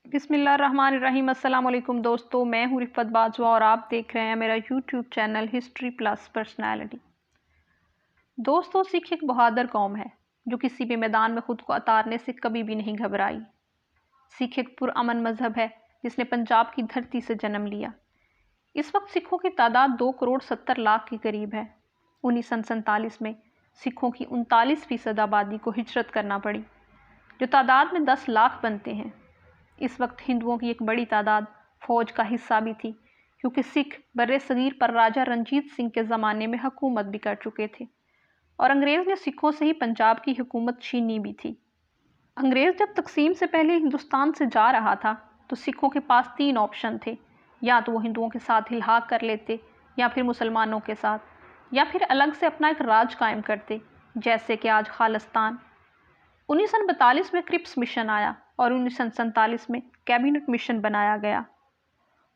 بسم اللہ الرحمن الرحیم۔ السلام علیکم دوستو، میں ہوں رفت باجوہ اور آپ دیکھ رہے ہیں میرا YouTube channel history plus personality. دوستو، سکھ ایک بہادر قوم ہے جو کسی بھی میدان میں خود کو اتارنے سے کبھی بھی نہیں گھبرائی۔ سکھ ایک پرامن مذہب ہے جس نے پنجاب کی دھرتی سے جنم لیا۔ اس وقت سکھوں کی تعداد 2,70,00,000 کے قریب ہے۔ 1947 میں سکھوں کی 39% آبادی کو ہجرت کرنا پڑی، جو تعداد میں 10 لاکھ بنتے ہیں۔ اس وقت ہندوؤں کی ایک بڑی تعداد فوج کا حصہ بھی تھی، کیونکہ سکھ بر صغیر پر راجہ رنجیت سنگھ کے زمانے میں حکومت بھی کر چکے تھے اور انگریز نے سکھوں سے ہی پنجاب کی حکومت چھینی بھی تھی۔ انگریز جب تقسیم سے پہلے ہندوستان سے جا رہا تھا تو سکھوں کے پاس 3 آپشن تھے، یا تو وہ ہندوؤں کے ساتھ الحاق کر لیتے، یا پھر مسلمانوں کے ساتھ، یا پھر الگ سے اپنا ایک راج قائم کرتے، جیسے کہ آج خالستان۔ 1942 میں کرپس مشن آیا اور 1947 میں کیبنٹ مشن بنایا گیا۔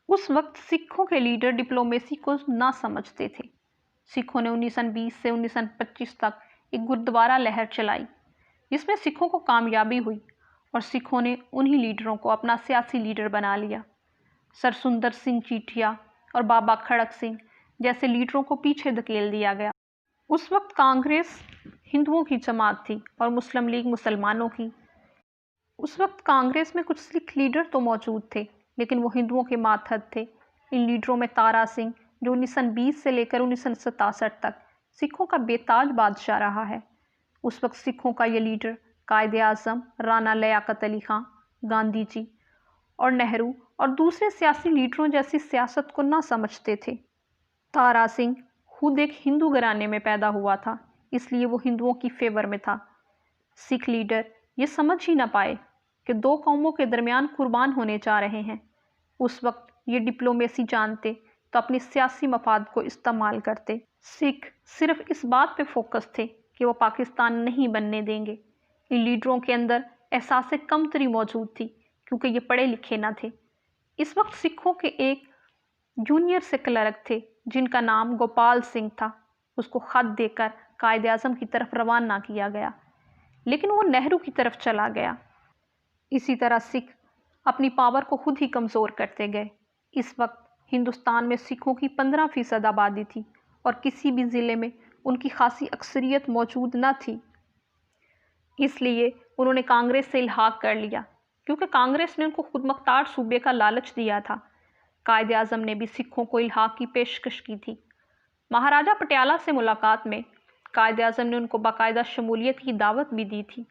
اس وقت سکھوں کے لیڈر ڈپلومیسی کو نہ سمجھتے تھے۔ سکھوں نے 1920 سے 1925 تک ایک گردوارہ لہر چلائی، جس میں سکھوں کو کامیابی ہوئی اور سکھوں نے انہی لیڈروں کو اپنا سیاسی لیڈر بنا لیا۔ سر سندر سنگھ چیٹیا اور بابا کھڑک سنگھ جیسے لیڈروں کو پیچھے دھکیل دیا گیا۔ اس وقت کانگریس ہندوؤں کی جماعت تھی اور مسلم لیگ مسلمانوں کی۔ اس وقت کانگریس میں کچھ سکھ لیڈر تو موجود تھے، لیکن وہ ہندوؤں کے ماتحت تھے۔ ان لیڈروں میں تارا سنگھ، جو 1920 سے لے کر 1967 تک سکھوں کا بے تاج بادشاہ رہا ہے۔ اس وقت سکھوں کا یہ لیڈر قائد اعظم رانا لیاقت علی خان، گاندھی جی اور نہرو اور دوسرے سیاسی لیڈروں جیسی سیاست کو نہ سمجھتے تھے۔ تارا سنگھ خود ایک ہندو گھرانے میں پیدا ہوا تھا، اس لیے وہ ہندوؤں کی فیور میں تھا۔ سکھ لیڈر یہ سمجھ ہی نہ پائے کہ 2 قوموں کے درمیان قربان ہونے جا رہے ہیں۔ اس وقت یہ ڈپلومیسی جانتے تو اپنی سیاسی مفاد کو استعمال کرتے۔ سکھ صرف اس بات پہ فوکس تھے کہ وہ پاکستان نہیں بننے دیں گے۔ ان لیڈروں کے اندر احساس کمتری موجود تھی، کیونکہ یہ پڑھے لکھے نہ تھے۔ اس وقت سکھوں کے ایک جونیئر سے کلرک تھے جن کا نام گوپال سنگھ تھا۔ اس کو خط دے کر قائد اعظم کی طرف روانہ کیا گیا، لیکن وہ نہرو کی طرف چلا گیا۔ اسی طرح سکھ اپنی پاور کو خود ہی کمزور کرتے گئے۔ اس وقت ہندوستان میں سکھوں کی 15% آبادی تھی اور کسی بھی ضلع میں ان کی خاصی اکثریت موجود نہ تھی۔ اس لیے انہوں نے کانگریس سے الحاق کر لیا، کیونکہ کانگریس نے ان کو خود مختار صوبے کا لالچ دیا تھا۔ قائد اعظم نے بھی سکھوں کو الحاق کی پیشکش کی تھی۔ مہاراجہ پٹیالہ سے ملاقات میں قائد اعظم نے ان کو باقاعدہ شمولیت کی دعوت بھی دی تھی۔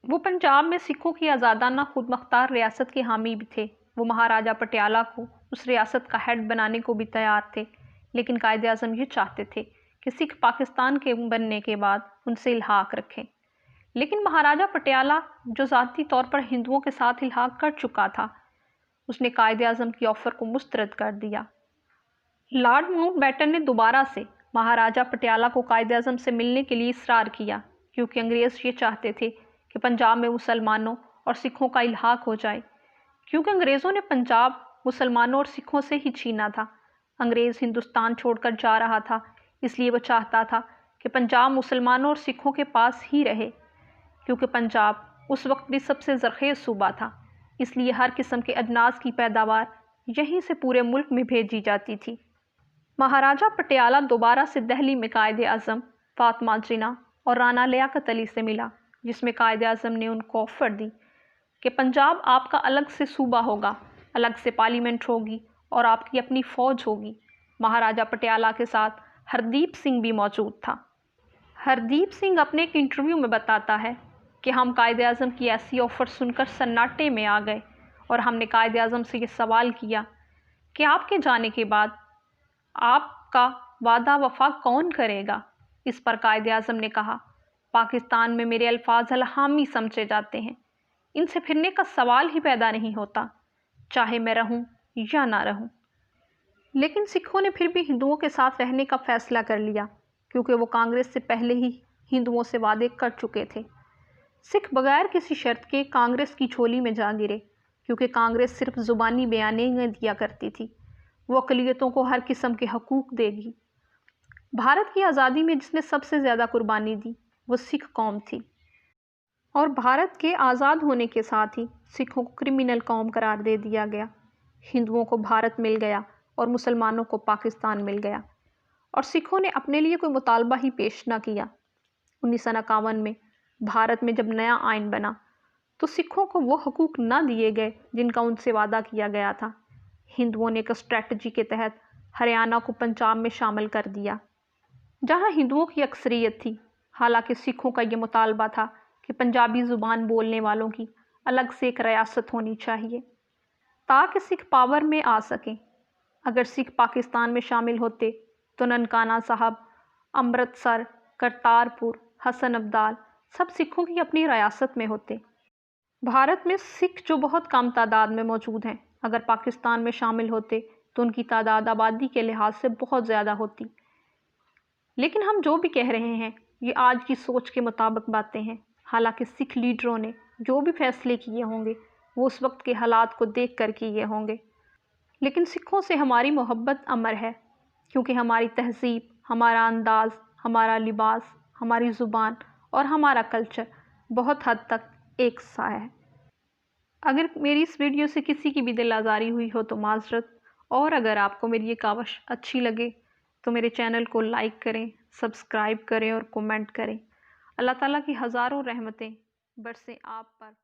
وہ پنجاب میں سکھوں کی آزادانہ خود مختار ریاست کے حامی بھی تھے۔ وہ مہاراجہ پٹیالہ کو اس ریاست کا ہیڈ بنانے کو بھی تیار تھے، لیکن قائد اعظم یہ چاہتے تھے کہ سکھ پاکستان کے بننے کے بعد ان سے الحاق رکھیں۔ لیکن مہاراجہ پٹیالہ، جو ذاتی طور پر ہندوؤں کے ساتھ الحاق کر چکا تھا، اس نے قائد اعظم کی آفر کو مسترد کر دیا۔ لارڈ ماؤنٹ بیٹن نے دوبارہ سے مہاراجہ پٹیالہ کو قائد اعظم سے ملنے کے لیے اصرار کیا، کیونکہ انگریز یہ چاہتے تھے کہ پنجاب میں مسلمانوں اور سکھوں کا الحاق ہو جائے، کیونکہ انگریزوں نے پنجاب مسلمانوں اور سکھوں سے ہی چھینا تھا۔ انگریز ہندوستان چھوڑ کر جا رہا تھا، اس لیے وہ چاہتا تھا کہ پنجاب مسلمانوں اور سکھوں کے پاس ہی رہے، کیونکہ پنجاب اس وقت بھی سب سے زرخیز صوبہ تھا، اس لیے ہر قسم کے اجناس کی پیداوار یہیں سے پورے ملک میں بھیجی جاتی تھی۔ مہاراجہ پٹیالہ دوبارہ سے دہلی میں قائد اعظم فاطمہ جناح اور رانا لیاقت علی سے ملا، جس میں قائد اعظم نے ان کو آفر دی کہ پنجاب آپ کا الگ سے صوبہ ہوگا، الگ سے پارلیمنٹ ہوگی اور آپ کی اپنی فوج ہوگی۔ مہاراجہ پٹیالہ کے ساتھ ہردیپ سنگھ بھی موجود تھا۔ ہردیپ سنگھ اپنے ایک انٹرویو میں بتاتا ہے کہ ہم قائد اعظم کی ایسی آفر سن کر سناٹے میں آ گئے اور ہم نے قائد اعظم سے یہ سوال کیا کہ آپ کے جانے کے بعد آپ کا وعدہ وفا کون کرے گا؟ اس پر قائد اعظم نے کہا، پاکستان میں میرے الفاظ الہامی سمجھے جاتے ہیں، ان سے پھرنے کا سوال ہی پیدا نہیں ہوتا، چاہے میں رہوں یا نہ رہوں۔ لیکن سکھوں نے پھر بھی ہندوؤں کے ساتھ رہنے کا فیصلہ کر لیا، کیونکہ وہ کانگریس سے پہلے ہی ہندوؤں سے وعدے کر چکے تھے۔ سکھ بغیر کسی شرط کے کانگریس کی جھولی میں جا گرے، کیونکہ کانگریس صرف زبانی بیانیے دیا کرتی تھی، وہ اقلیتوں کو ہر قسم کے حقوق دے گی۔ بھارت کی آزادی میں جس نے سب سے زیادہ قربانی دی وہ سکھ قوم تھی۔ اور بھارت کے آزاد ہونے کے ساتھ ہی سکھوں کو کرمنل قوم قرار دے دیا گیا۔ ہندوؤں کو بھارت مل گیا اور مسلمانوں کو پاکستان مل گیا، اور سکھوں نے اپنے لیے کوئی مطالبہ ہی پیش نہ کیا۔ 1951 میں بھارت میں جب نیا آئین بنا تو سکھوں کو وہ حقوق نہ دیے گئے جن کا ان سے وعدہ کیا گیا تھا۔ ہندوؤں نے ایک اسٹریٹجی کے تحت ہریانہ کو پنجاب میں شامل کر دیا، جہاں ہندوؤں کی اکثریت تھی۔ حالانکہ سکھوں کا یہ مطالبہ تھا کہ پنجابی زبان بولنے والوں کی الگ سے ایک ریاست ہونی چاہیے تاکہ سکھ پاور میں آ سکیں۔ اگر سکھ پاکستان میں شامل ہوتے تو ننکانہ صاحب، امرتسر، کرتارپور، حسن ابدال سب سکھوں کی اپنی ریاست میں ہوتے۔ بھارت میں سکھ جو بہت کم تعداد میں موجود ہیں، اگر پاکستان میں شامل ہوتے تو ان کی تعداد آبادی کے لحاظ سے بہت زیادہ ہوتی۔ لیکن ہم جو بھی کہہ رہے ہیں یہ آج کی سوچ کے مطابق باتیں ہیں۔ حالانکہ سکھ لیڈروں نے جو بھی فیصلے کیے ہوں گے وہ اس وقت کے حالات کو دیکھ کر کیے ہوں گے، لیکن سکھوں سے ہماری محبت امر ہے، کیونکہ ہماری تہذیب، ہمارا انداز، ہمارا لباس، ہماری زبان اور ہمارا کلچر بہت حد تک ایک سا ہے۔ اگر میری اس ویڈیو سے کسی کی بھی دل آزاری ہوئی ہو تو معذرت، اور اگر آپ کو میری یہ کاوش اچھی لگے تو میرے چینل کو لائک کریں، سبسکرائب کریں اور کومنٹ کریں۔ اللہ تعالیٰ کی ہزاروں رحمتیں برسیں آپ پر۔